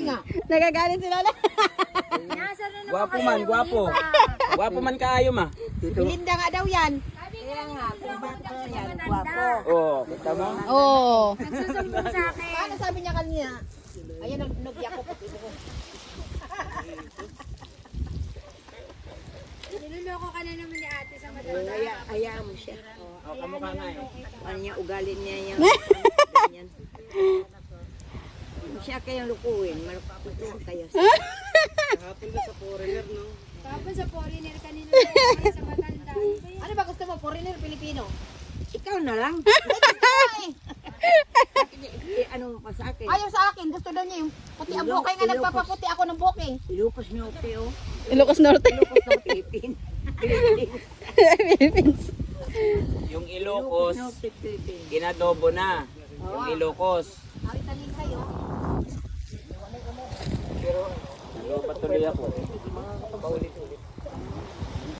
nga. Nagagalit si Lola. Gwapo man, gwapo. Gwapo man kaayo ma. Belinda nga daw yan. Kaya nga, kung bakit yan, guwapo. Oo, kita mo? Oo. Nagsusumbong sa akin. Paano sabi niya kanina? Ayan, nagyak ko. Niloloko ka na naman ni ate sa madala. Hayaan mo siya. Oh, kamukha nga eh. Ano niya, ugali niya yan. Ganyan. Kung siya kayong lukuin, malapatutuwa kayo. Tapos sa foreigner kanina na sa matanda. Ano ba gusto mo? Foreigner, Pilipino? Ikaw na lang. Ano pa sa akin? Ayaw sa akin. Gusto daw niya yung puti ang buke nga. Nagpapaputi ako ng buke. Ilocos niyo, Peo. Ilocos Norte. Ilocos ng Philippines. Philippines. Yung Ilocos, Philippines. ginadobo na. Yung Ilocos. Awit talin kayo. Pero, patuloy ako. Paulit